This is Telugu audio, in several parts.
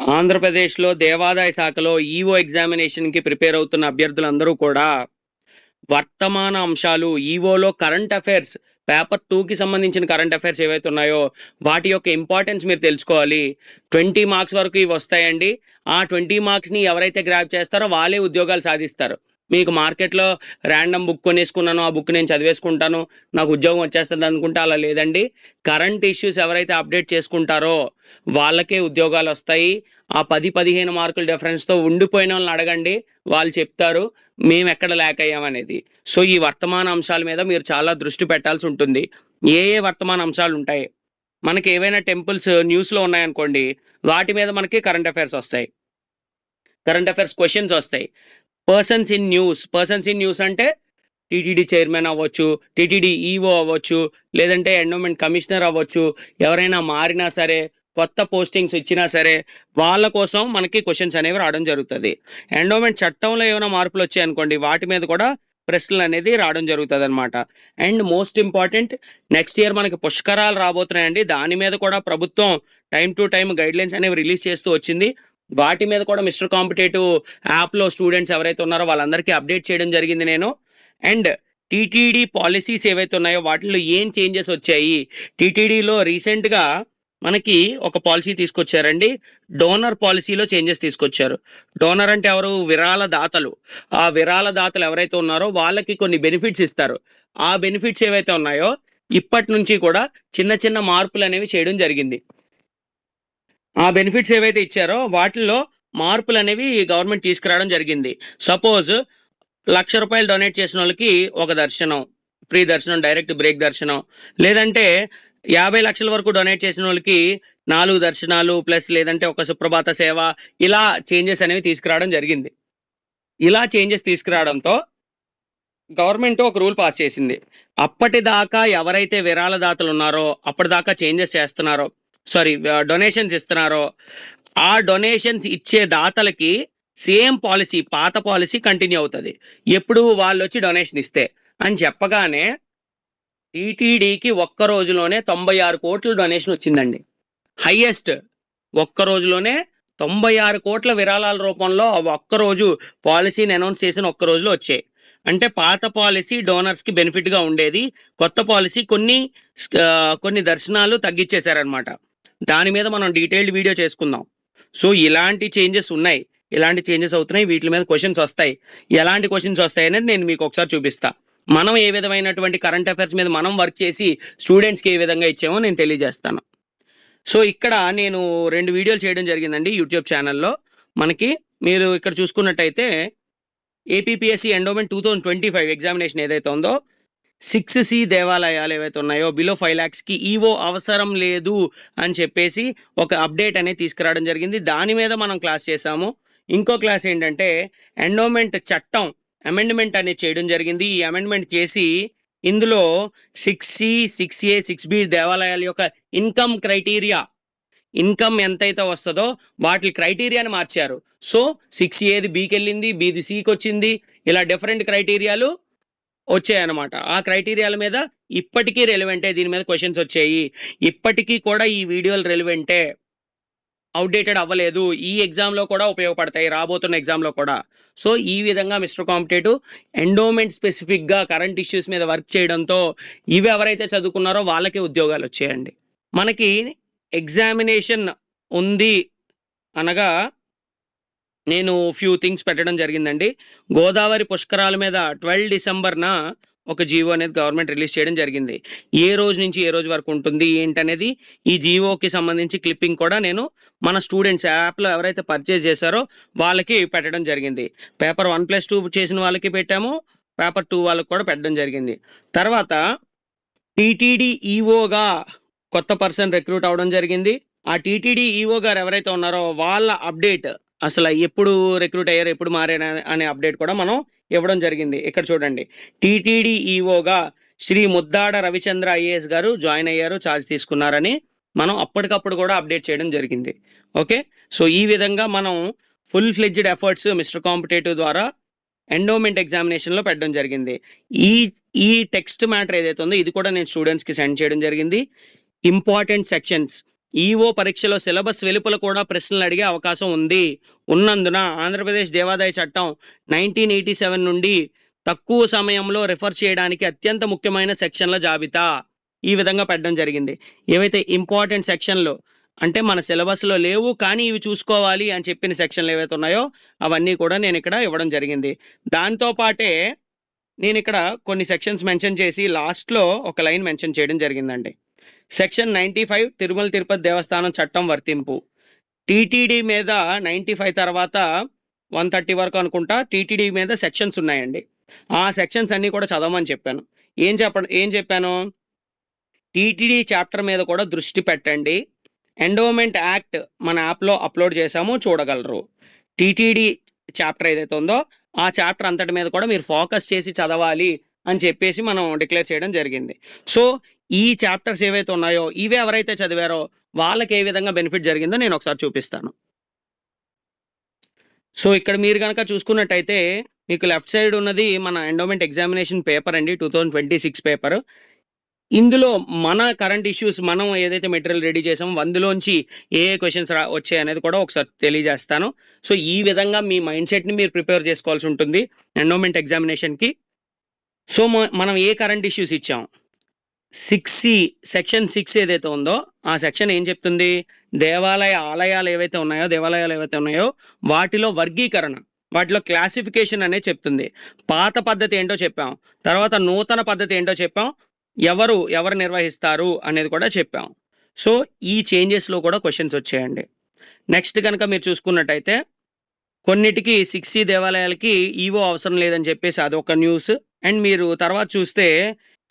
ఆంధ్రప్రదేశ్‌లో దేవాదాయ శాఖలో ఈఓ ఎగ్జామినేషన్‌కి ప్రిపేర్ అవుతున్న అభ్యర్థులందరూ కూడా వర్తమాన అంశాలు ఈఓలో కరెంట్ అఫైర్స్ పేపర్ 2కి సంబంధించిన కరెంట్ అఫైర్స్ ఏవైతే ఉన్నాయో వాటి యొక్క ఇంపార్టెన్స్ మీరు తెలుసుకోవాలి. 20 మార్క్స్ వరకు ఇవి వస్తాయండి. ఆ 20 మార్క్స్‌ని ఎవరైతే గ్రాబ్ చేస్తారో వాళ్ళే ఉద్యోగాలు సాధిస్తారు. మీకు మార్కెట్‌లో ర్యాండమ్ బుక్ కొనేసుకున్నాను. ఆ బుక్ నేను చదివేసుకుంటాను. నాకు ఉద్యోగం వచ్చేస్తది అనుకుంటే అలా లేదండి. కరెంట్ ఇష్యూస్ ఎవరైతే అప్డేట్ చేసుకుంటారో వాళ్ళకే ఉద్యోగాలొస్తాయి. ఆ 10, 15 మార్కుల డిఫరెన్స్‌తో ఉండిపోయినోళ్ళని అడగండి. వాళ్ళు చెప్తారు. మేమెక్కడ ల్యాక్ అయ్యామనేది. సో, ఈ వర్తమాన అంశాల మీద మీరు చాలా దృష్టి పెట్టాల్సుంటుంది. ఏ వర్తమాన అంశాలుంటాయి? మనకేవైనా టెంపుల్స్ న్యూస్‌లో ఉన్నాయనుకోండి, వాటి మీద మనకి కరెంట్ అఫైర్స్ ఒస్తాయి. కరెంట్ అఫైర్స్ క్వెషన్స్ ఒస్తాయి. పర్సన్స్ ఇన్ న్యూస్ అంటే టీటీడీ చైర్మన్ అవ్వచ్చు, టీటీడీ ఈఓ అవ్వచ్చు, లేదంటే ఎండోమెంట్ కమిషనర్ అవ్వచ్చు, ఎవరైనా మారినా సరే, కొత్త పోస్టింగ్స్ ఇచ్చినా సరే, వాళ్ళ కోసం మనకి క్వెషన్స్ అనేవి రావడం జరుగుతది. ఎండోమెంట్ చట్టంలో ఏమైనా మార్పులొచ్చాయనుకోండి, వాటి మీద కూడా ప్రశ్నలనేది రావడం జరుగుతదనమాట. And most important next year మనకి పుష్కరాలు రాబోతున్నాయండి. దాని మీద కూడా ప్రభుత్వం టైమ్ టు టైమ్ గైడ్‌లైన్స్ అనేవి రిలీజ్ చేస్తూ వచ్చింది. వాటి మీద కూడా మిస్టర్ కాంపిటేటివ్ యాప్‌లో స్టూడెంట్స్ ఎవరైతే ఉన్నారో వాళ్ళందరికీ అప్డేట్ చేయడం జరిగింది నేను. అండ్ టీటీడీ పాలిసీస్ ఏవైతే ఉన్నాయో వాటిల్లో ఏం చేంజెస్ వచ్చాయి? టీటీడీలో రీసెంట్‌గా మనకి ఒక పాలిసీ తీసుకొచ్చారండి. డోనర్ పాలిసీలో చేంజెస్ తీసుకొచ్చారు. డోనర్ అంటే ఎవరు? విరాళ దాతలు. ఆ విరాళ దాతలు ఎవరైతే ఉన్నారో వాళ్ళకి కొన్ని బెనిఫిట్స్ ఇస్తారు. ఆ బెనిఫిట్స్ ఏవైతే ఉన్నాయో ఇప్పటి నుంచి కూడా చిన్న చిన్న మార్పులనేవి చేయడం జరిగింది. ఆ బెనిఫిట్స్ ఏవైతే ఇచ్చారో వాటిల్లో మార్పులనేవి గవర్నమెంట్ తీసుకురావడం జరిగింది. సపోజ్ ₹1,00,000 డొనేట్ చేసినోళ్ళకి ఒక దర్శనం, ఫ్రీ దర్శనం, డైరెక్ట్ బ్రేక్ దర్శనం. లేదంటే 50,00,000 వరకు డొనేట్ చేసినోళ్ళకి 4 దర్శనాలు ప్లస్ లేదంటే ఒక సుప్రభాత సేవ ఇలా చేంజెస్ అనేవి తీసుకురావడం జరిగింది. ఇలా చేంజెస్ తీసుకురావడంతో గవర్నమెంట్ ఒక రూల్ పాస్ చేసింది. అప్పటిదాకా ఎవరైతే విరాళదాతలున్నారో, అప్పటిదాకా చేంజెస్ చేస్తున్నారో డొనేషన్స్ ఇస్తున్నారో, ఆ డొనేషన్స్ ఇచ్చే దాతలకి సేమ్ పాలిసీ, పాత పాలిసీ కంటిన్యూ అవుతది. ఎప్పుడు వాళ్ళొచ్చి డొనేషన్ ఇస్తే అని చెప్పగానే టీటీడీకి ఒక్క రోజులోనే 96,00,00,000 డొనేషన్ వచ్చిందండి. హైయెస్ట్ ఒక్క రోజులోనే 96,00,00,000 విరాళాల రూపంలో ఆ ఒక్కరోజు పాలిసీని అనౌన్స్ చేసిన ఒక్క రోజులో వచ్చాయి. అంటే పాత పాలిసీ డోనర్స్‌కి బెనిఫిట్‌గా ఉండేది. కొత్త పాలిసీ కొన్ని దర్శనాలు తగ్గిచ్చేసారనమాట. దాని మీద మనం డీటెయిల్డ్ వీడియో చేసుకుందాం. సో, ఇలాంటి చేంజెస్ ఉన్నాయి. ఇలాంటి చేంజెస్ అవుతున్నాయి. వీటిల మీద క్వెషన్స్ వస్తాయి. ఎలాంటి క్వెషన్స్ వస్తాయనేది నేను మీకు ఒకసారి చూపిస్తా. మనం ఏ విధమైనటువంటి కరెంట్ అఫైర్స్ మీద మనం వర్క్ చేసి స్టూడెంట్స్‌కి ఏ విధంగా ఇచ్చామో నేను తెలియజేస్తాను. సో, ఇక్కడ నేను 2 వీడియోలు చేయడం జరిగిందండి యూట్యూబ్ ఛానెల్‌లో. మనకి మీరు ఇక్కడ చూసుకున్నట్టయితే ఏపీపీఎస్సీ ఎండోమెంట్ 2025 ఎగ్జామినేషన్ ఏదైతే ఉందో 6C దేవాలయాలు ఏవైతే ఉన్నాయో బిలో 5 లాక్స్‌కి ఈవో అవసరం లేదు అని చెప్పేసి ఒక అప్డేట్ అనేది తీసుకురావడం జరిగింది. దాని మీద మనం క్లాస్ చేసాము. ఇంకో క్లాస్ ఏంటంటే ఎండోమెంట్ చట్టం అమెండ్మెంట్ అనేది చేయడం జరిగింది. ఈ అమెండ్మెంట్ చేసి ఇందులో 6C, 6A, 6B దేవాలయాల యొక్క ఇన్కమ్ ఎంతైతే వస్తదో వాటి క్రైటీరియాని మార్చారు. సో, 6ఏది బికెళ్ళింది, బిది సికొచ్చింది. ఇలా డిఫరెంట్ క్రైటీరియాలు వచ్చాయన్నమాట. ఆ క్రైటీరియాల మీద ఇప్పటికీ రెలెవెంటే. దీని మీద క్వెషన్స్ వచ్చాయి. ఇప్పటికీ కూడా ఈ వీడియోలు రెలెవెంటే. ఔట్‌డేటెడ్ అవ్వలేదు. ఈ ఎగ్జామ్‌లో కూడా ఉపయోగపడతాయి. రాబోతున్న ఎగ్జామ్‌లో కూడా. సో, ఈ విధంగా మిస్టర్ కాంపిటేటివ్ ఎండోమెంట్ స్పెసిఫిక్‌గా కరెంట్ ఇష్యూస్ మీద వర్క్ చేయడంతో ఇవి ఎవరైతే చదువుకున్నారో వాళ్ళకే ఉద్యోగాలొచ్చాయండి. మనకి ఎగ్జామినేషన్ ఉంది అనగా నేను ఫ్యూ థింగ్స్ పెట్టడం జరిగిందండి. గోదావరి పుష్కరాల మీద 12 డిసెంబర్‌న ఒక జీవో అనేది గవర్నమెంట్ రిలీజ్ చేయడం జరిగింది. ఏ రోజు నుంచి ఏ రోజు వరకు ఉంటుంది ఏంటనేది ఈ జీవోకి సంబంధించి క్లిప్పింగ్ కూడా నేను మన స్టూడెంట్స్ యాప్‌లో ఎవరైతే పర్చేజ్ చేశారో వాళ్ళకి పెట్టడం జరిగింది. పేపర్ 1+2 చేసిన వాళ్ళకి పెట్టాము. పేపర్ 2 వాళ్ళకి కూడా పెట్టడం జరిగింది. తర్వాత టీటీడీ ఈఓగా కొత్త పర్సన్ రిక్రూట్ అవ్వడం జరిగింది. ఆ టీటీడీ ఈఓ గారు ఎవరైతే ఉన్నారో వాళ్ళ అప్డేట్ అసలు ఎప్పుడు రిక్రూట్ అయ్యారు, ఎప్పుడు మారారు అనే అప్డేట్ కూడా మనం ఇవ్వడం జరిగింది. ఇక్కడ చూడండి. టీటీడీ ఈఓగా శ్రీ ముద్దాడ రవిచంద్ర ఐఏఎస్ గారు జాయిన్ అయ్యారు, ఛార్జ్ తీసుకున్నారని మనం అప్పటికప్పుడు కూడా అప్డేట్ చేయడం జరిగింది. ఓకే. సో, ఈ విధంగా మనం full fledged efforts mister competitive ద్వారా ఎండోమెంట్ ఎగ్జామినేషన్‌లో పెట్టడం జరిగింది. ఈ ఈ టెక్స్ట్ మ్యాటర్ ఏదైతే ఉందో ఇది కూడా నేను స్టూడెంట్స్‌కి సెండ్ చేయడం జరిగింది. ఇంపార్టెంట్ సెక్షన్స్ ఈఓ పరీక్షలో సిలబస్ వెలుపల కూడా ప్రశ్నలు అడిగే అవకాశం ఉన్నందున ఆంధ్రప్రదేశ్ దేవాదాయ చట్టం 1987 నుండి తక్కువ సమయంలో రిఫర్ చేయడానికి అత్యంత ముఖ్యమైన సెక్షన్ల జాబితా ఈ విధంగా పెట్టడం జరిగింది. ఏవైతే ఇంపార్టెంట్ సెక్షన్లు అంటే మన సిలబస్లో లేవు కానీ ఇవి చూసుకోవాలి అని చెప్పిన సెక్షన్లు ఏవైతే ఉన్నాయో అవన్నీ కూడా నేను ఇక్కడ ఇవ్వడం జరిగింది. దాంతో పాటే నేను ఇక్కడ కొన్ని సెక్షన్స్ మెన్షన్ చేసి లాస్ట్లో ఒక లైన్ మెన్షన్ చేయడం జరిగిందండి. సెక్షన్ 95 తిరుమల తిరుపతి దేవస్థానం చట్టం వర్తింపు. టీటీడీ మీద 95 తర్వాత 130 వరకు అనుకుంటా టీటీడీ మీద సెక్షన్స్ ఉన్నాయండి. ఆ సెక్షన్స్ అన్ని కూడా చదవమని చెప్పాను. ఏం చెప్పాను? టీటీడీ చాప్టర్ మీద కూడా దృష్టి పెట్టండి. ఎండోమెంట్ యాక్ట్ మన యాప్లో అప్లోడ్ చేశాము, చూడగలరు. టీటీడీ చాప్టర్ ఏదైతే ఉందో ఆ చాప్టర్ అంతటి మీద కూడా మీరు ఫోకస్ చేసి చదవాలి అని చెప్పేసి మనం డిక్లేర్ చేయడం జరిగింది. సో ఈ చాప్టర్స్ ఏవైతే ఉన్నాయో ఇవే ఎవరైతే చదివారో వాళ్ళకి ఏ విధంగా బెనిఫిట్ జరిగిందో నేను ఒకసారి చూపిస్తాను. సో ఇక్కడ మీరు కనుక చూసుకున్నట్టయితే మీకు లెఫ్ట్ సైడ్ ఉన్నది మన ఎండోమెంట్ ఎగ్జామినేషన్ పేపర్ అండి, 2026 పేపర్. ఇందులో మన కరెంట్ ఇష్యూస్ మనం ఏదైతే మెటీరియల్ రెడీ చేసామో అందులోంచి ఏ క్వశ్చన్స్ వచ్చాయి అనేది కూడా ఒకసారి తెలియజేస్తాను. సో ఈ విధంగా మీ మైండ్ సెట్ని మీరు ప్రిపేర్ చేసుకోవాల్సి ఉంటుంది ఎండోమెంట్ ఎగ్జామినేషన్కి. సో మనం ఏ కరెంట్ ఇష్యూస్ ఇచ్చాం? 6C సెక్షన్ 6 ఏదైతే ఉందో ఆ సెక్షన్ ఏం చెప్తుంది? ఆలయాలు ఏవైతే ఉన్నాయో వాటిలో వర్గీకరణ, వాటిలో క్లాసిఫికేషన్ అనేది చెప్తుంది. పాత పద్ధతి ఏంటో చెప్పాం, తర్వాత నూతన పద్ధతి ఏంటో చెప్పాం, ఎవరు నిర్వహిస్తారు అనేది కూడా చెప్పాం. సో ఈ చేంజెస్లో కూడా క్వశ్చన్స్ వచ్చాయండి. నెక్స్ట్ కనుక మీరు చూసుకున్నట్టయితే కొన్నిటికి 6C దేవాలయాలకి ఈవో అవసరం లేదని చెప్పేసి అదొక న్యూస్. అండ్ మీరు తర్వాత చూస్తే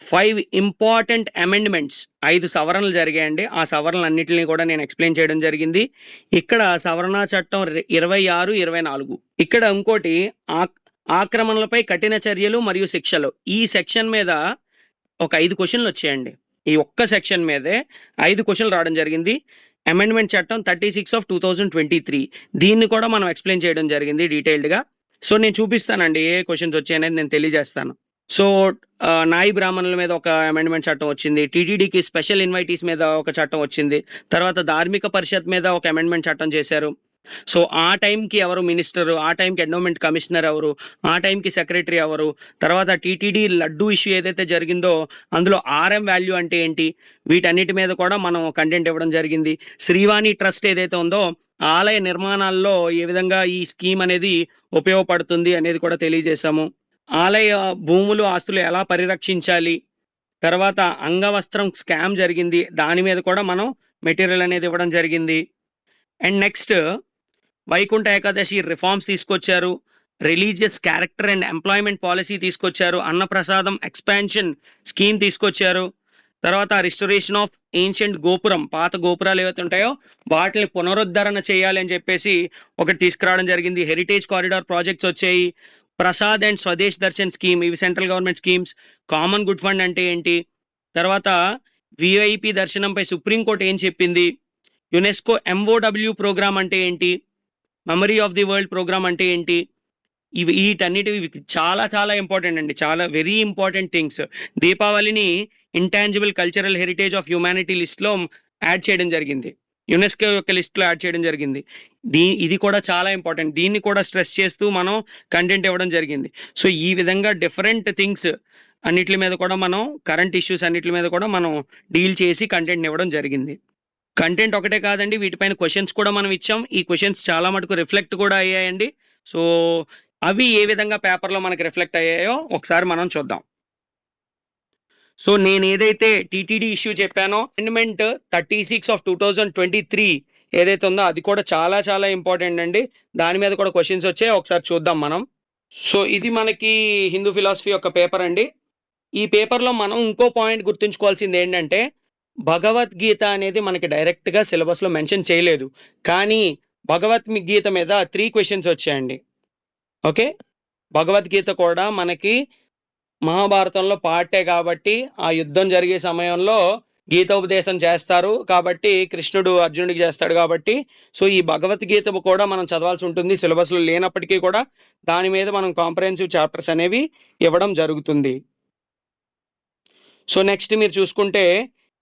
5 ఇంపార్టెంట్ అమెండ్మెంట్స్, 5 సవరణలు జరిగాయండి. ఆ సవరణలు అన్నింటినీ కూడా నేను ఎక్స్ప్లెయిన్ చేయడం జరిగింది. ఇక్కడ సవరణ చట్టం 26, 24. ఇక్కడ ఇంకోటి ఆక్రమణలపై కఠిన చర్యలు మరియు శిక్షలు. ఈ సెక్షన్ మీద ఒక 5 క్వశ్చన్లు వచ్చాయండి. ఈ ఒక్క సెక్షన్ మీదే 5 క్వశ్చన్లు రావడం జరిగింది. అమెండ్మెంట్ చట్టం 36 of 2023 దీన్ని కూడా మనం ఎక్స్ప్లెయిన్ చేయడం జరిగింది డీటెయిల్డ్గా. సో నేను చూపిస్తానండి ఏ క్వశ్చన్స్ వచ్చాయనేది నేను తెలియజేస్తాను. సో నాయి బ్రాహ్మణుల మీద ఒక అమెండ్మెంట్ చట్టం వచ్చింది, టీటీడీకి స్పెషల్ ఇన్వైటీస్ మీద ఒక చట్టం వచ్చింది, తర్వాత ధార్మిక పరిషత్ మీద ఒక అమెండ్మెంట్ చట్టం చేశారు. సో ఆ టైంకి ఎవరు మినిస్టర్, ఆ టైంకి ఎండోమెంట్ కమిషనర్ ఎవరు, ఆ టైంకి సెక్రటరీ ఎవరు, తర్వాత టీటీడీ లడ్డు ఇష్యూ ఏదైతే జరిగిందో అందులో RM వాల్యూ అంటే ఏంటి, వీటన్నిటి మీద కూడా మనం కంటెంట్ ఇవ్వడం జరిగింది. శ్రీవాణి ట్రస్ట్ ఏదైతే ఉందో ఆలయ నిర్మాణాల్లో ఏ విధంగా ఈ స్కీమ్ అనేది ఉపయోగపడుతుంది అనేది కూడా తెలియజేశాము. ఆలయ భూములు ఆస్తులు ఎలా పరిరక్షించాలి, తర్వాత అంగవస్త్రం స్కామ్ జరిగింది, దాని మీద కూడా మనం మెటీరియల్ అనేది ఇవ్వడం జరిగింది. And next Vaikuntha Ekadashi reforms తీసుకొచ్చారు, religious character and employment policy తీసుకొచ్చారు, అన్నప్రసాదం ఎక్స్పాన్షన్ స్కీమ్ తీసుకొచ్చారు, తర్వాత రిస్టోరేషన్ ఆఫ్ ఏన్షియంట్ గోపురం, పాత గోపురాలు ఏవైతే ఉంటాయో వాటిని పునరుద్ధరణ చేయాలి అని చెప్పేసి ఒకటి తీసుకురావడం జరిగింది. హెరిటేజ్ కారిడార్ ప్రాజెక్ట్స్ వచ్చాయి. ప్రసాద్ అండ్ స్వదేశ్ దర్శన్ స్కీమ్, ఇవి central government schemes. Common good fund అంటే ఏంటి, తర్వాత విఐపి దర్శనంపై సుప్రీంకోర్టు ఏం చెప్పింది, యునెస్కో MOW ప్రోగ్రామ్ అంటే ఏంటి, memory of the world program అంటే ఏంటి, వీటన్నిటి చాలా చాలా ఇంపార్టెంట్ అండి, చాలా వెరీ ఇంపార్టెంట్ థింగ్స్. దీపావళిని intangible cultural heritage of humanity లిస్ట్లో యాడ్ చేయడం జరిగింది, యునెస్కో యొక్క లిస్ట్లో యాడ్ చేయడం జరిగింది. ఇది కూడా చాలా ఇంపార్టెంట్, దీన్ని కూడా స్ట్రెస్ చేస్తూ మనం కంటెంట్ ఇవ్వడం జరిగింది. సో ఈ విధంగా డిఫరెంట్ థింగ్స్ అన్నిటి మీద కూడా మనం కరెంట్ ఇష్యూస్ అన్నిటి మీద కూడా మనం డీల్ చేసి కంటెంట్ ఇవ్వడం జరిగింది. కంటెంట్ ఒకటే కాదండి, వీటిపైన క్వశ్చన్స్ కూడా మనం ఇచ్చాం. ఈ క్వశ్చన్స్ చాలా మటుకు రిఫ్లెక్ట్ కూడా అయ్యాయండి. సో అవి ఏ విధంగా పేపర్లో మనకి రిఫ్లెక్ట్ అయ్యాయో ఒకసారి మనం చూద్దాం. సో నేను ఏదైతే టీటీడీ ఇష్యూ చెప్పానో అమెండ్మెంట్ 36 of 2023 ఏదైతే ఉందో అది కూడా చాలా చాలా ఇంపార్టెంట్ అండి. దాని మీద కూడా క్వశ్చన్స్ వచ్చాయి, ఒకసారి చూద్దాం మనం. సో ఇది మనకి హిందూ ఫిలాసఫీ యొక్క పేపర్ అండి. ఈ పేపర్లో మనం ఇంకో పాయింట్ గుర్తుంచుకోవాల్సింది ఏంటంటే భగవద్గీత అనేది మనకి డైరెక్ట్గా సిలబస్లో మెన్షన్ చేయలేదు, కానీ భగవద్గీత మీద 3 క్వశ్చన్స్ వచ్చాయండి. ఓకే, భగవద్గీత కూడా మనకి మహాభారతంలో పార్టే కాబట్టి ఆ యుద్ధం జరిగే సమయంలో గీతోపదేశం చేస్తారు కాబట్టి కృష్ణుడు అర్జునుడికి చేస్తాడు కాబట్టి సో ఈ భగవద్గీత కూడా మనం చదవాల్సి ఉంటుంది. సిలబస్లో లేనప్పటికీ కూడా దాని మీద మనం కాంప్రహెన్సివ్ చాప్టర్స్ అనేవి ఇవ్వడం జరుగుతుంది. సో నెక్స్ట్ మీరు చూసుకుంటే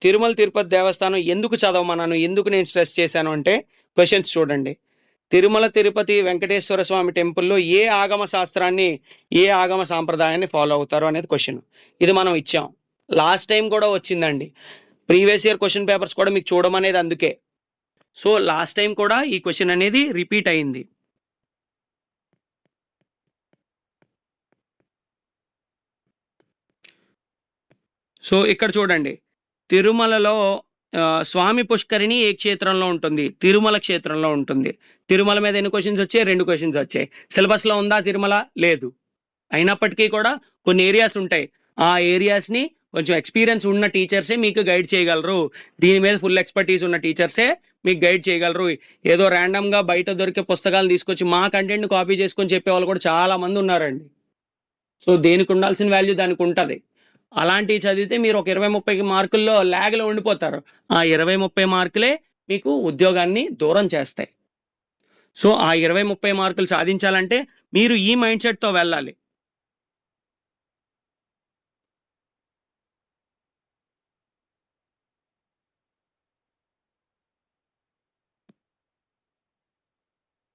తిరుమల తిరుపతి దేవస్థానం ఎందుకు చదవమన్నాను, ఎందుకు నేను స్ట్రెస్ చేశాను అంటే క్వశ్చన్స్ చూడండి. తిరుమల తిరుపతి వెంకటేశ్వర స్వామి టెంపుల్‌లో ఏ ఆగమ శాస్త్రాన్ని, ఏ ఆగమ సాంప్రదాయాన్ని ఫాలో అవుతారు అనేది క్వశ్చన్. ఇది మనం ఇచ్చాం. లాస్ట్ టైం కూడా వచ్చిందండి. ప్రీవియస్ ఇయర్ క్వశ్చన్ పేపర్స్ కూడా మీకు చూడమనేది అందుకే. సో లాస్ట్ టైం కూడా ఈ క్వశ్చన్ అనేది రిపీట్ అయింది. సో ఇక్కడ చూడండి, తిరుమలలో స్వామి పుష్కరిణి ఏ క్షేత్రంలో ఉంటుంది? తిరుమల క్షేత్రంలో ఉంటుంది. తిరుమల మీద ఎన్ని క్వశ్చన్స్ వచ్చాయి? 2 క్వశ్చన్స్ వచ్చాయి. సిలబస్‌లో ఉందా తిరుమల? లేదు. అయినప్పటికీ కూడా కొన్ని ఏరియాస్ ఉంటాయి. ఆ ఏరియాస్‌ని కొంచెం ఎక్స్‌పీరియన్స్ ఉన్న టీచర్సే మీకు గైడ్ చేయగలరు. దీని మీద ఫుల్ ఎక్స్‌పర్టీస్ ఉన్న టీచర్సే మీకు గైడ్ చేయగలరు. ఏదో ర్యాండమ్‌గా బయట దొరికే పుస్తకాలు తీసుకొచ్చి మా కంటెంట్‌ని కాపీ చేసుకొని చెప్పేవాళ్ళు కూడా చాలా మంది ఉన్నారండి. సో దేనికి ఉండాల్సిన వాల్యూ దానికి ఉంటది. అలాంటివి చదివితే మీరు ఒక 20, 30 మార్కుల్లో ల్యాగ్‌లో ఉండిపోతారు. ఆ 20, 30 మార్కులే మీకు ఉద్యోగాన్ని దూరం చేస్తాయి. సో ఆ 20, 30 మార్కులు సాధించాలంటే మీరు ఈ మైండ్ సెట్‌తో వెళ్ళాలి.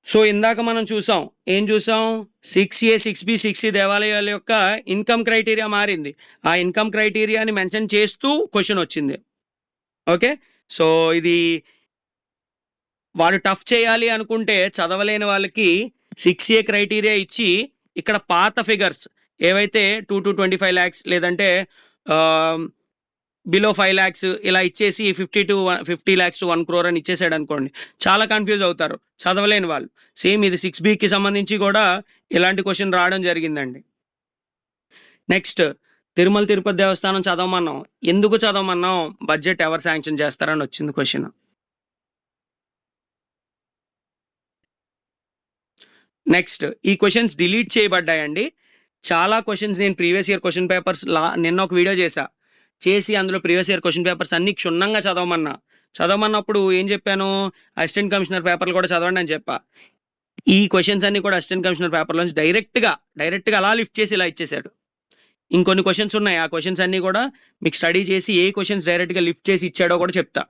సో ఇందాక మనం చూసాం. ఏం చూసాం? 6A, 6B, 6C దేవాలయాల యొక్క ఇన్‌కమ్ క్రైటీరియా మారింది. ఆ ఇన్‌కమ్ క్రైటీరియాని మెన్షన్ చేస్తూ క్వెషన్ వచ్చింది. ఓకే. సో ఇది వాడు టఫ్ చేయాలి అనుకుంటే చదవలేని వాళ్ళకి 6A క్రైటీరియా ఇచ్చి ఇక్కడ పాత ఫిగర్స్ ఏవైతే 2-25 lakhs లేదంటే బిలో 5 lakhs ఇలా ఇచ్చేసి 50 lakhs to 1 crore అని ఇచ్చేసాడు అనుకోండి, చాలా కన్ఫ్యూజ్ అవుతారు చదవలేని వాళ్ళు. సేమ్ ఇది 6Bకి సంబంధించి కూడా ఇలాంటి క్వశ్చన్ రావడం జరిగిందండి. నెక్స్ట్, తిరుమల తిరుపతి దేవస్థానం చదవమన్నాం. ఎందుకు చదవమన్నాం? బడ్జెట్ ఎవరు శాంక్షన్ చేస్తారని వచ్చింది క్వశ్చన్. నెక్స్ట్, ఈ క్వశ్చన్స్ డిలీట్ చేయబడ్డాయండి. చాలా క్వశ్చన్స్ నేను ప్రీవియస్ ఇయర్ క్వశ్చన్ పేపర్స్ నిన్న ఒక వీడియో చేసి అందులో ప్రీవియస్ ఇయర్ క్వశ్చన్ పేపర్స్ అన్ని క్షుణ్ణంగా చదవమన్నప్పుడు ఏం చెప్పాను? అసిస్టెంట్ కమిషనర్ పేపర్లు కూడా చదవండి అని చెప్పా. ఈ క్వశ్చన్స్ అన్ని కూడా అసిస్టెంట్ కమిషనర్ పేపర్ నుంచి డైరెక్ట్గా అలా లిఫ్ట్ చేసి ఇలా ఇచ్చేసాడు. ఇంకొన్ని క్వశ్చన్స్ ఉన్నాయి. ఆ క్వశ్చన్స్ అన్ని కూడా మీకు స్టడీ చేసి ఏ క్వశ్చన్స్ డైరెక్ట్గా లిఫ్ట్ చేసి ఇచ్చాడో కూడా చెప్తా.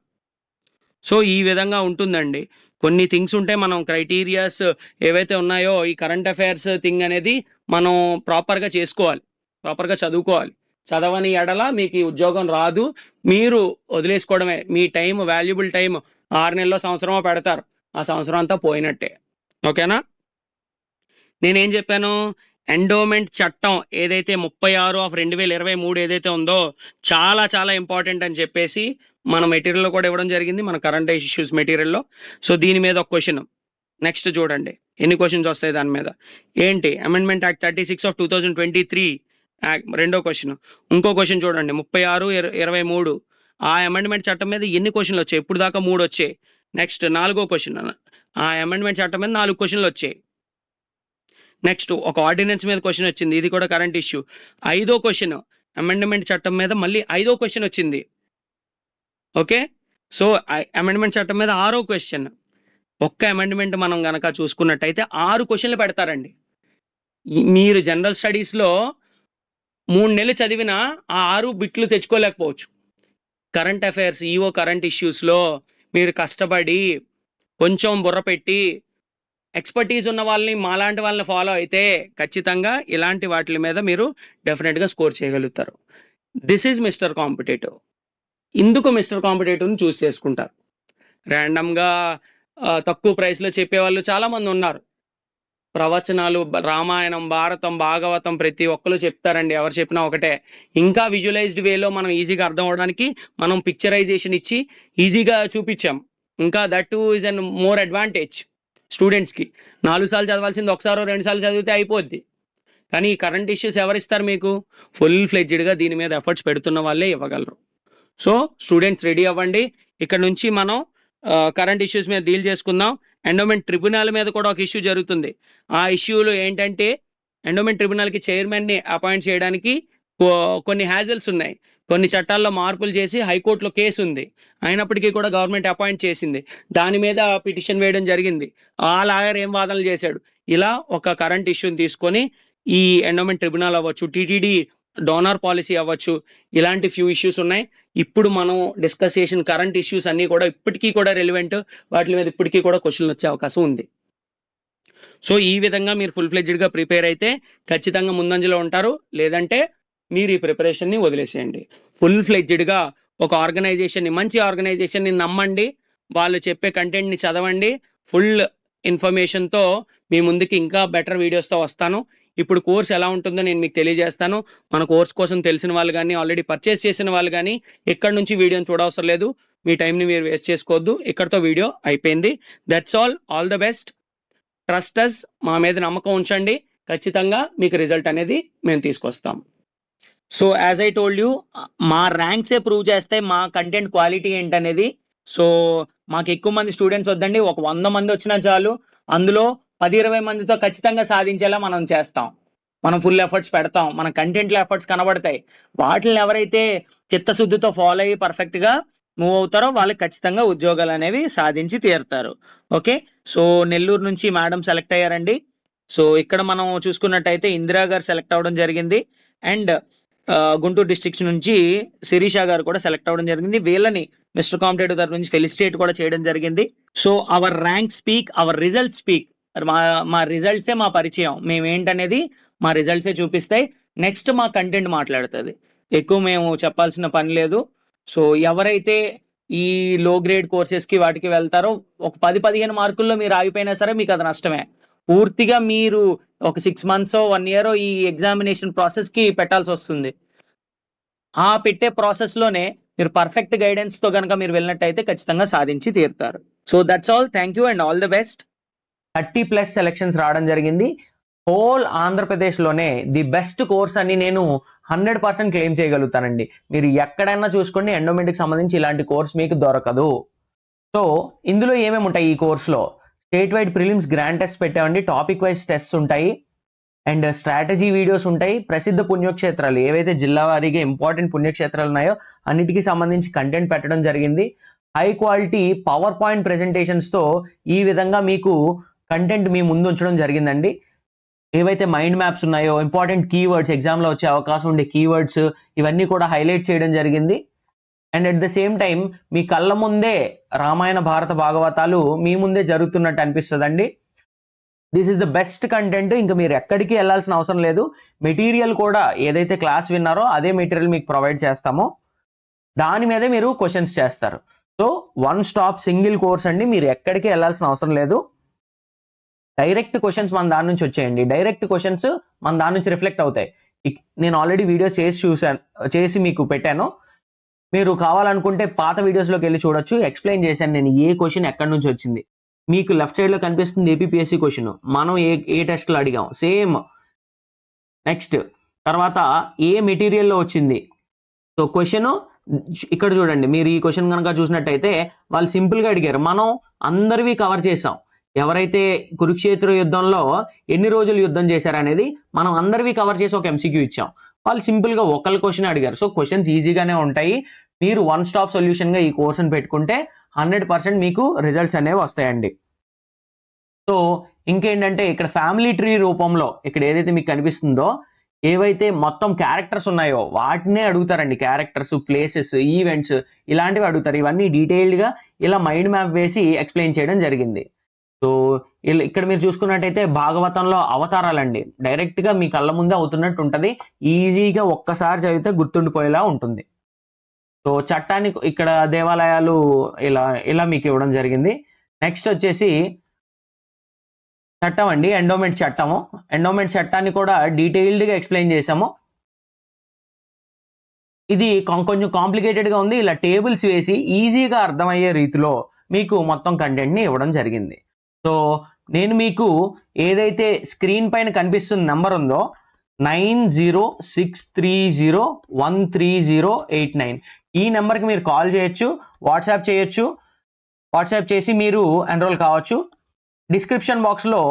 సో ఈ విధంగా ఉంటుందండి. కొన్ని థింగ్స్ ఉంటే మనం క్రైటీరియాస్ ఏవైతే ఉన్నాయో ఈ కరెంట్ అఫైర్స్ థింగ్ అనేది మనం ప్రాపర్‌గా చేసుకోవాలి. ప్రాపర్‌గా చదువుకోవాలి. చదవని ఎడల మీకు ఈ ఉద్యోగం రాదు. మీరు వదిలేసుకోవడమే. మీ టైమ్ వాల్యుబుల్ టైమ్ 6 నెల్లో, సంవత్సరమో పెడతారు. ఆ సంవత్సరం అంతా పోయినట్టే. ఓకేనా? నేనేం చెప్పాను? ఎండోమెంట్ చట్టం ఏదైతే 36/2023 ఏదైతే ఉందో చాలా చాలా ఇంపార్టెంట్ అని చెప్పేసి మన మెటీరియల్‌లో కూడా ఇవ్వడం జరిగింది. మన కరెంట్ ఇష్యూస్ మెటీరియల్‌లో. సో దీని మీద ఒక క్వెషన్. నెక్స్ట్ చూడండి. ఎన్ని క్వెషన్స్ వస్తాయి దాని మీద. ఏంటి? అమెండ్మెంట్ యాక్ట్ 36/2023 రెండో క్వెషన్. ఇంకో క్వెషన్ చూడండి. 36/23 ఆ అమెండ్మెంట్ చట్టం మీద ఎన్ని క్వెషన్‌లు వచ్చాయి? ఇప్పుడు దాకా 3 వచ్చాయి. నెక్స్ట్ నాలుగో క్వెషన్. ఆ అమెండ్మెంట్ చట్టం మీద 4 క్వెషన్‌లు వచ్చాయి. నెక్స్ట్ ఒక ఆర్డినెన్స్ మీద క్వెషన్ వచ్చింది. ఇది కూడా కరెంట్ ఇష్యూ. ఐదో క్వెషన్ అమెండ్మెంట్ చట్టం మీద మళ్ళీ ఐదో క్వెషన్ వచ్చింది. ఓకే. సో అమెండ్మెంట్ చట్టం మీద ఆరో క్వెషన్. ఒక్క అమెండ్మెంట్ మనం గనక చూసుకున్నట్టయితే 6 క్వెషన్‌లు పెడతారండి. మీరు జనరల్ స్టడీస్‌లో 3 నెలలు చదివినా ఆ 6 బిట్లు తెచ్చుకోలేకపోవచ్చు. కరెంట్ అఫైర్స్, ఈఓ కరెంట్ ఇష్యూస్‌లో మీరు కష్టపడి కొంచెం బుర్ర పెట్టి ఎక్స్‌పర్టీస్ ఉన్న వాళ్ళని మాలాంటి వాళ్ళని ఫాలో అయితే ఖచ్చితంగా ఇలాంటి వాటి మీద మీరు డెఫినిట్‌గా స్కోర్ చేయగలుగుతారు. This is mister competitive. ఇందుకు మిస్టర్ కాంపిటీటివ్‌ని చూస్ చేసుకుంటారు. ర్యాండమ్‌గా తక్కువ ప్రైస్‌లో చెప్పేవాళ్ళు చాలా మంది ఉన్నారు. ప్రవచనాలు రామాయణం, భారతం, భాగవతం ప్రతి ఒక్కళ్ళు చెప్తారండి. ఎవరు చెప్పినా ఒకటే. ఇంకా విజువలైజ్డ్ వేలో మనం ఈజీగా అర్థం అవ్వడానికి మనం పిక్చరైజేషన్ ఇచ్చి ఈజీగా చూపించాం. ఇంకా that two is an more advantage స్టూడెంట్స్‌కి. 4 సార్లు చదవాల్సింది ఒకసారో 2 సార్లు చదివితే అయిపోద్ది. కానీ ఈ కరెంట్ ఇష్యూస్ ఎవరిస్తారు మీకు? ఫుల్ ఫ్లెడ్జ్డ్‌గా దీని మీద ఎఫర్ట్స్ పెడుతున్న వాళ్ళే ఇవ్వగలరు. సో స్టూడెంట్స్ రెడీ అవ్వండి. ఇక్కడ నుంచి మనం కరెంట్ ఇష్యూస్ మీద డీల్ చేసుకుందాం. ఎండోమెంట్ ట్రిబ్యునల్ మీద కూడా ఒక ఇష్యూ జరుగుతుంది. ఆ ఇష్యూలో ఏంటంటే ఎండోమెంట్ ట్రిబ్యునల్‌కి చైర్మన్‌ని అపాయింట్ చేయడానికి కొన్ని హ్యాజల్స్ ఉన్నాయి. కొన్ని చట్టాల్లో మార్పులు చేసి హైకోర్టులో కేసు ఉంది. అయినప్పటికీ కూడా గవర్నమెంట్ అపాయింట్ చేసింది. దాని మీద పిటిషన్ వేయడం జరిగింది. ఆ లాయర్ ఏం వాదనలు చేశాడు? ఇలా ఒక కరెంట్ ఇష్యూని తీసుకొని ఈ ఎండోమెంట్ ట్రిబ్యునల్ అవ్వచ్చు, టీటీడీ డోనార్ పాలసీ అవ్వచ్చు, ఇలాంటి ఫ్యూ ఇష్యూస్ ఉన్నాయి. ఇప్పుడు మనం డిస్కస్ చేసిన కరెంట్ ఇష్యూస్ అన్ని కూడా ఇప్పటికీ కూడా రెలివెంట్, వాటి మీద ఇప్పటికీ కూడా క్వశ్చన్లు వచ్చే అవకాశం ఉంది. సో ఈ విధంగా మీరు ఫుల్ ఫ్లెడ్జ్డ్గా ప్రిపేర్ అయితే ఖచ్చితంగా ముందంజలో ఉంటారు, లేదంటే మీరు ఈ ప్రిపరేషన్ని వదిలేసేయండి. ఫుల్ ఫ్లెడ్జ్డ్గా ఒక ఆర్గనైజేషన్ని, మంచి ఆర్గనైజేషన్ని నమ్మండి, వాళ్ళు చెప్పే కంటెంట్ని చదవండి. ఫుల్ ఇన్ఫర్మేషన్తో మీ ముందుకి ఇంకా బెటర్ వీడియోస్తో వస్తాను. ఇప్పుడు కోర్స్ ఎలా ఉంటుందో నేను మీకు తెలియజేస్తాను. మన కోర్స్ కోసం తెలిసిన వాళ్ళు కానీ, ఆల్రెడీ పర్చేస్ చేసిన వాళ్ళు కానీ ఇక్కడ నుంచి వీడియోని చూడవసరం లేదు. మీ టైంని మీరు వేస్ట్ చేసుకోవద్దు. ఇక్కడతో వీడియో అయిపోయింది. That's all the best. Trust us, మా మీద నమ్మకం ఉంచండి. ఖచ్చితంగా మీకు రిజల్ట్ అనేది మేము తీసుకొస్తాం. So as I told you, మా ర్యాంక్సే ప్రూవ్ చేస్తాయి మా కంటెంట్ క్వాలిటీ ఏంటనేది. సో మాకు ఎక్కువ మంది స్టూడెంట్స్ వద్దండి, ఒక 100 మంది వచ్చినా చాలు. అందులో 10-20 మందితో ఖచ్చితంగా సాధించేలా మనం చేస్తాం. మనం ఫుల్ ఎఫర్ట్స్ పెడతాం, మన కంటెంట్లో ఎఫర్ట్స్ కనబడతాయి. వాటిని ఎవరైతే చిత్తశుద్ధితో ఫాలో అయ్యి పర్ఫెక్ట్గా మూవ్ అవుతారో వాళ్ళకి ఖచ్చితంగా ఉద్యోగాలు అనేవి సాధించి తీరుతారు. ఓకే, సో నెల్లూరు నుంచి మేడం సెలెక్ట్ అయ్యారండి. సో ఇక్కడ మనం చూసుకున్నట్టయితే ఇందిరా గారు సెలెక్ట్ అవ్వడం జరిగింది, అండ్ గుంటూరు డిస్ట్రిక్ట్ నుంచి శిరీష గారు కూడా సెలెక్ట్ అవ్వడం జరిగింది. వీళ్ళని మిస్టర్ కాంపిటేటివ్ తరఫు నుంచి ఫెలిసిటేట్ కూడా చేయడం జరిగింది. So our rank speak, our result speak. మా రిజల్ట్సే మా పరిచయం, మేము ఏంటనేది మా రిజల్ట్సే చూపిస్తాయి. నెక్స్ట్ మా కంటెంట్ మాట్లాడుతుంది, ఎక్కువ మేము చెప్పాల్సిన పని లేదు. సో ఎవరైతే ఈ లో గ్రేడ్ కోర్సెస్కి వాటికి వెళ్తారో ఒక 10-15 మార్కుల్లో మీరు ఆగిపోయినా సరే మీకు అది నష్టమే. పూర్తిగా మీరు ఒక 6 months 1 year ఈ ఎగ్జామినేషన్ ప్రాసెస్కి పెట్టాల్సి వస్తుంది. ఆ పెట్టే ప్రాసెస్లోనే మీరు పర్ఫెక్ట్ గైడెన్స్తో కనుక మీరు వెళ్ళినట్టయితే ఖచ్చితంగా సాధించి తీరుతారు. So that's all. Thank you and all the best. 30+ selections రావడం జరిగింది. హోల్ ఆంధ్రప్రదేశ్లోనే ది బెస్ట్ కోర్స్ అని నేను 100% క్లెయిమ్ చేయగలుగుతానండి. మీరు ఎక్కడైనా చూసుకోండి, ఎండోమెంట్కి సంబంధించి ఇలాంటి కోర్స్ మీకు దొరకదు. సో ఇందులో ఏమేమి ఉంటాయి ఈ కోర్సులో? State wide prelims grand test పెట్టామండి, టాపిక్ వైజ్ టెస్ట్ ఉంటాయి, అండ్ స్ట్రాటజీ వీడియోస్ ఉంటాయి. ప్రసిద్ధ పుణ్యక్షేత్రాలు ఏవైతే జిల్లా వారీగా ఇంపార్టెంట్ పుణ్యక్షేత్రాలు ఉన్నాయో అన్నిటికీ సంబంధించి కంటెంట్ పెట్టడం జరిగింది. హై క్వాలిటీ పవర్ పాయింట్ ప్రెజెంటేషన్స్తో ఈ విధంగా మీకు కంటెంట్ మీ ముందు ఉంచడం జరిగిందండి. ఏవైతే మైండ్ మ్యాప్స్ ఉన్నాయో, ఇంపార్టెంట్ కీవర్డ్స్, ఎగ్జామ్లో వచ్చే అవకాశం ఉండే కీవర్డ్స్, ఇవన్నీ కూడా హైలైట్ చేయడం జరిగింది. And at the same time మీ కళ్ళ ముందే రామాయణ భారత భాగవతాలు మీ ముందే జరుగుతున్నట్టు అనిపిస్తుందండి. This is the best content. ఇంకా మీరు ఎక్కడికి వెళ్ళాల్సిన అవసరం లేదు. మెటీరియల్ కూడా ఏదైతే క్లాస్ విన్నారో అదే మెటీరియల్ మీకు ప్రొవైడ్ చేస్తామో దాని మీదే మీరు క్వశ్చన్స్ చేస్తారు. సో 1 stop సింగిల్ కోర్స్ అండి, మీరు ఎక్కడికి వెళ్ళాల్సిన అవసరం లేదు. డైరెక్ట్ క్వశ్చన్స్ మన దాని నుంచి వచ్చేయండి, డైరెక్ట్ క్వశ్చన్స్ మన దాని నుంచి రిఫ్లెక్ట్ అవుతాయి. నేను ఆల్రెడీ వీడియోస్ చేసి మీకు పెట్టాను. మీరు కావాలనుకుంటే పాత వీడియోస్లోకి వెళ్ళి చూడొచ్చు. ఎక్స్ప్లెయిన్ చేశాను నేను ఏ క్వశ్చన్ ఎక్కడి నుంచి వచ్చింది. మీకు లెఫ్ట్ సైడ్లో కనిపిస్తుంది ఏపీపీఎస్సీ క్వశ్చన్, మనం ఏ టెస్ట్లో అడిగాం సేమ్. నెక్స్ట్ తర్వాత ఏ మెటీరియల్లో వచ్చింది. సో క్వశ్చన్ ఇక్కడ చూడండి, మీరు ఈ క్వశ్చన్ కనుక చూసినట్టయితే వాళ్ళు సింపుల్గా అడిగారు, మనం అందరివి కవర్ చేసాం. ఎవరైతే కురుక్షేత్ర యుద్ధంలో ఎన్ని రోజులు యుద్ధం చేశారనేది మనం అందరివి కవర్ చేసి ఒక MCQ ఇచ్చాం. వాళ్ళు సింపుల్గా ఒకళ్ళ క్వశ్చన్ అడిగారు. సో క్వశ్చన్స్ ఈజీగానే ఉంటాయి. మీరు 1 stop సొల్యూషన్గా ఈ కోర్సును పెట్టుకుంటే 100% మీకు రిజల్ట్స్ అనేవి వస్తాయండి. సో ఇంకేంటంటే ఇక్కడ ఫ్యామిలీ ట్రీ రూపంలో ఇక్కడ ఏదైతే మీకు కనిపిస్తుందో ఏవైతే మొత్తం క్యారెక్టర్స్ ఉన్నాయో వాటినే అడుగుతారండి. క్యారెక్టర్స్, ప్లేసెస్, ఈవెంట్స్ ఇలాంటివి అడుగుతారు. ఇవన్నీ డీటెయిల్డ్గా ఇలా మైండ్ మ్యాప్ వేసి ఎక్స్ప్లెయిన్ చేయడం జరిగింది. సో ఇక్కడ మీరు చూసుకున్నట్టయితే భాగవతంలో అవతారాలండి, డైరెక్ట్గా మీ కళ్ళ ముందే అవుతున్నట్టు ఉంటుంది. ఈజీగా ఒక్కసారి చదివితే గుర్తుండిపోయేలా ఉంటుంది. సో చట్టాన్ని ఇక్కడ దేవాలయాలు ఇలా మీకు ఇవ్వడం జరిగింది. నెక్స్ట్ వచ్చేసి చట్టం అండి, ఎండోమెంట్ చట్టము. ఎండోమెంట్ చట్టాన్ని కూడా డీటెయిల్డ్గా ఎక్స్ప్లెయిన్ చేసాము. ఇది కొంచెం కాంప్లికేటెడ్గా ఉంది. ఇలా టేబుల్స్ వేసి ఈజీగా అర్థమయ్యే రీతిలో మీకు మొత్తం కంటెంట్ని ఇవ్వడం జరిగింది. సో నేను మీకు ఏదైతే స్క్రీన్ పైన కనిపిస్తున్న నెంబర్ ఉందో 9063013089 ఈ నెంబర్కి మీరు కాల్ చేయొచ్చు, వాట్సాప్ చేయొచ్చు. వాట్సాప్ చేసి మీరు ఎన్రోల్ కావచ్చు. డిస్క్రిప్షన్ బాక్స్లో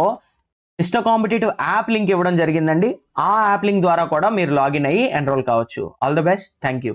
మిస్టర్ కాంపిటేటివ్ యాప్ లింక్ ఇవ్వడం జరిగిందండి. ఆ యాప్ లింక్ ద్వారా కూడా మీరు లాగిన్ అయ్యి ఎన్రోల్ కావచ్చు. All the best. Thank you.